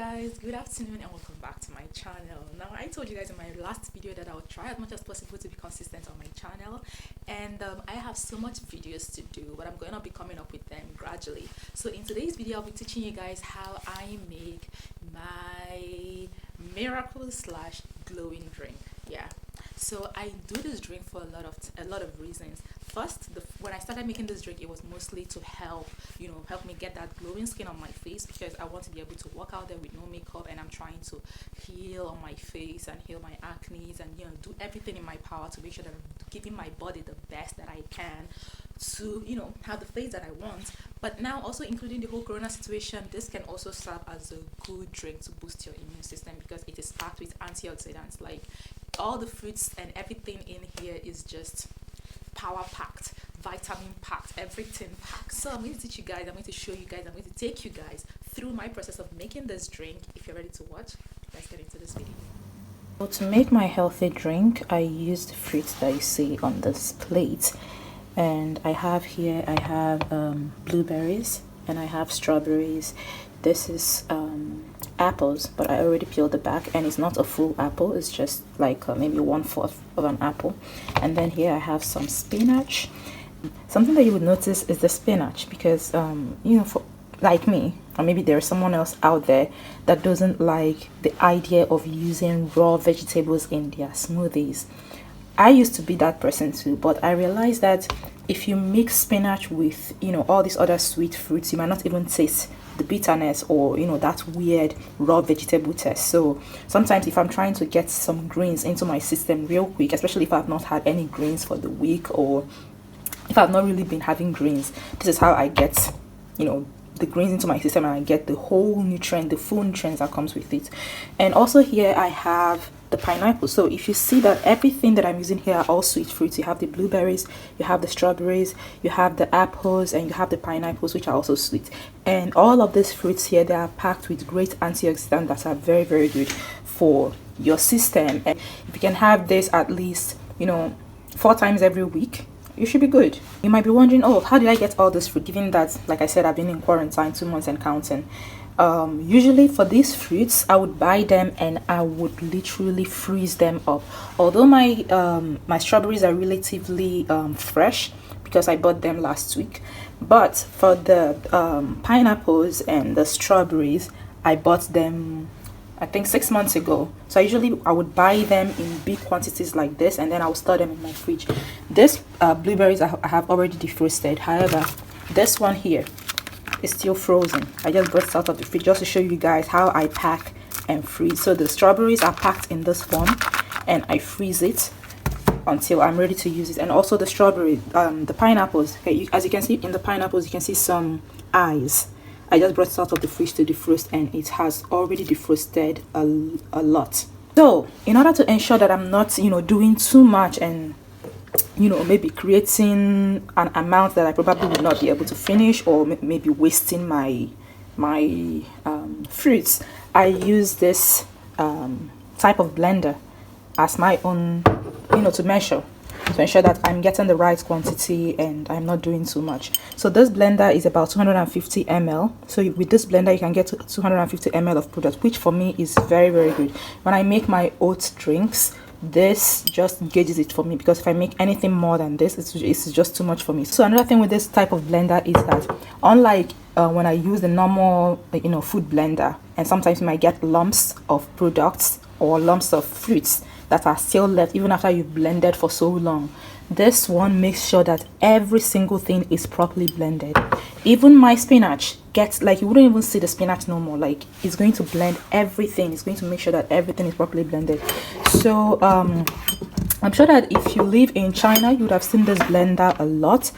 guys, good afternoon and welcome back to my channel. Now, I told you guys in my last video that I would try as much as possible to be consistent on my channel, and I have so much videos to do, but I'm going to be coming up with them gradually. So in today's video, I'll be teaching you guys how I make my miracle slash glowing drink. Yeah, so I do this drink for a lot of reasons. First, when I started making this drink, it was mostly to help me get that glowing skin on my face, because I want to be able to walk out there with no makeup, and I'm trying to heal on my face and heal my acne and do everything in my power to make sure that I'm giving my body the best that I can to have the face that I want. But now, also including the whole corona situation, this can also serve as a good drink to boost your immune system, because it is packed with antioxidants. Like, all the fruits and everything in here is just power packed, vitamin packed, everything packed. So I'm going to teach you guys, I'm going to show you guys, I'm going to take you guys through my process of making this drink. If you're ready to watch, let's get into this video. So to make my healthy drink, I use the fruits that you see on this plate, and I have blueberries, and I have strawberries. This is apples, but I already peeled the back, and it's not a full apple, it's just like maybe 1/4 of an apple. And then here I have some spinach. Something that you would notice is the spinach, because for like me, or maybe there's someone else out there that doesn't like the idea of using raw vegetables in their smoothies. I used to be that person too, but I realized that if you mix spinach with all these other sweet fruits, you might not even taste the bitterness or that weird raw vegetable taste. So sometimes if I'm trying to get some greens into my system real quick, especially if I've not had any greens for the week, or if I've not really been having greens, this is how I get the greens into my system, and I get the whole nutrient, the full nutrients that comes with it. And also here I have the pineapple. So if you see that everything that I'm using here are all sweet fruits, you have the blueberries, you have the strawberries, you have the apples, and you have the pineapples, which are also sweet. And all of these fruits here, they are packed with great antioxidants that are very, very good for your system. And if you can have this at least 4 times every week, you should be good. You might be wondering, oh, how did I get all this fruit, given that, like I said, I've been in quarantine 2 months and counting. Usually for these fruits, I would buy them and I would literally freeze them up. Although my strawberries are relatively fresh, because I bought them last week, but for the pineapples and the strawberries, I bought them I think 6 months ago. So I would buy them in big quantities like this, and then I will store them in my fridge. This blueberries I have already defrosted. However, this one here is still frozen. I just brought it out of the fridge just to show you guys how I pack and freeze. So the strawberries are packed in this form, and I freeze it until I'm ready to use it. And also the the pineapples. Okay, as you can see in the pineapples, you can see some eyes. I just brought it out of the fridge to defrost, and it has already defrosted a lot. So in order to ensure that I'm not doing too much and maybe creating an amount that I probably will not be able to finish, or maybe wasting my fruits, I use this type of blender as my own to measure, to ensure that I'm getting the right quantity and I'm not doing too much. So this blender is about 250 ml. So with this blender you can get 250 ml of product, which for me is very, very good. When I make my oat drinks, this just gauges it for me, because if I make anything more than this, it's just too much for me. So another thing with this type of blender is that, unlike when I use the normal food blender, and sometimes you might get lumps of products or lumps of fruits that are still left even after you've blended for so long, this one makes sure that every single thing is properly blended. Even my spinach gets, like, you wouldn't even see the spinach no more. Like, it's going to blend everything. It's going to make sure that everything is properly blended. So I'm sure that if you live in China, you would have seen this blender a lot.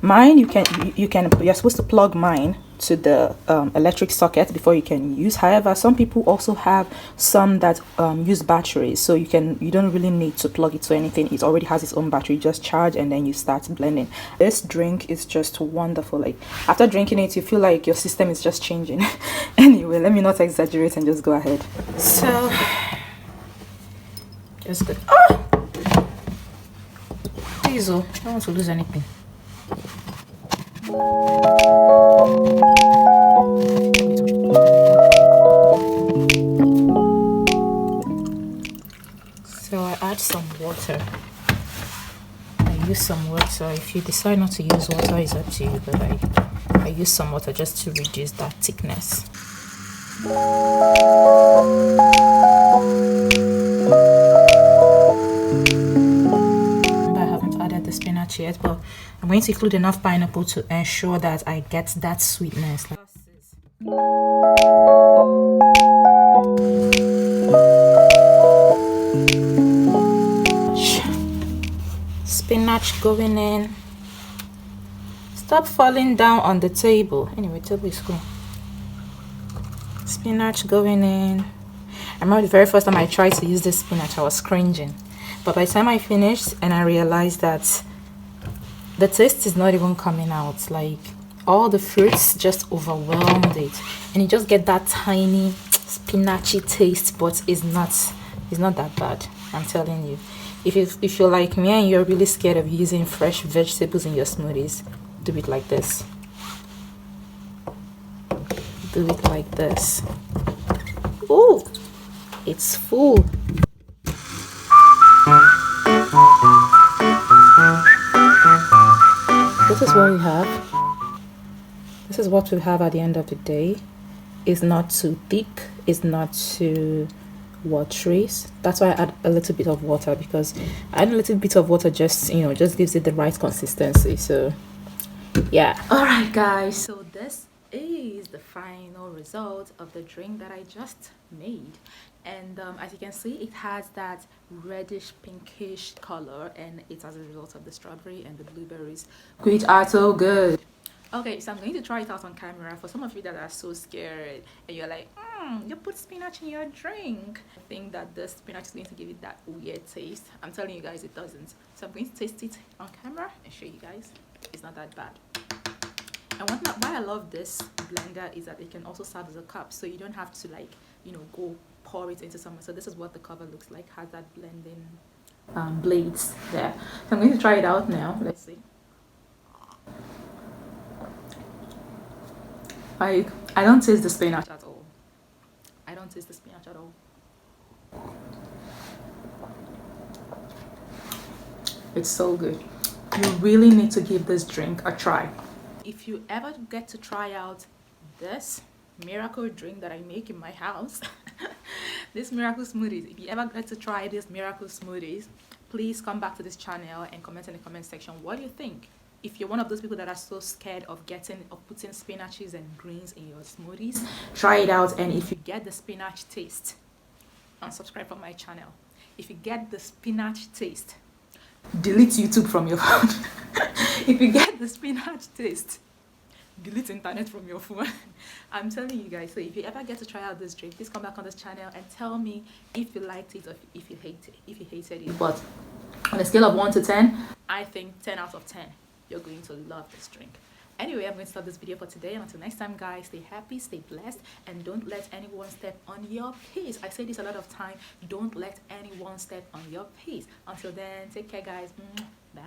Mine, you're supposed to plug mine to the electric socket before you can use. However, some people also have some that use batteries, so you don't really need to plug it to anything. It already has its own battery. You just charge and then you start blending. This drink is just wonderful. Like, after drinking it, you feel like your system is just changing. Anyway, let me not exaggerate and just go ahead. So just good. Please, I don't want to lose anything. water. I use some water. If you decide not to use water, it's up to you, but I use some water just to reduce that thickness. I haven't added the spinach yet, but I'm going to include enough pineapple to ensure that I get that sweetness. Spinach going in. Stop falling down on the table. Anyway, table is cool. Spinach going in. I remember the very first time I tried to use this spinach, I was cringing. But by the time I finished and I realized that the taste is not even coming out, like all the fruits just overwhelmed it, and you just get that tiny spinachy taste, but it's not that bad. I'm telling you. If you're like me and you're really scared of using fresh vegetables in your smoothies, do it like this. Do it like this. Oh, it's full. This is what we have. This is what we have at the end of the day. It's not too thick. It's not too watery. That's why I add a little bit of water, because adding a little bit of water just gives it the right consistency. So yeah. All right, guys. So this is the final result of the drink that I just made, and as you can see, it has that reddish pinkish color, and it's as a result of the strawberry and the blueberries, which are so good. Okay, so I'm going to try it out on camera. For some of you that are so scared and you're like, you put spinach in your drink, I think that the spinach is going to give it that weird taste. I'm telling you guys, it doesn't. So I'm going to taste it on camera and show you guys. It's not that bad. And why I love this blender is that it can also serve as a cup, so you don't have to go pour it into somewhere. So this is what the cover looks like. Has that blending blades there. So I'm going to try it out now. Let's see. I don't taste the spinach at all. I don't taste the spinach at all. It's so good. You really need to give this drink a try. If you ever get to try out this miracle drink that I make in my house, this miracle smoothies, if you ever get to try this miracle smoothies, please come back to this channel and comment in the comment section what do you think. If you're one of those people that are so scared of putting spinaches and greens in your smoothies, try it out. And if you get the spinach taste, unsubscribe from my channel. If you get the spinach taste, delete YouTube from your phone. If you get the spinach taste, delete internet from your phone. I'm telling you guys. So if you ever get to try out this drink, please come back on this channel and tell me if you liked it or if you hated it. But on a scale of 1 to 10, I think 10 out of 10. You're going to love this drink. Anyway, I'm going to stop this video for today, and until next time, guys, stay happy, stay blessed, and don't let anyone step on your peace. I say this a lot of time. Don't let anyone step on your peace. Until then, take care, guys. Bye.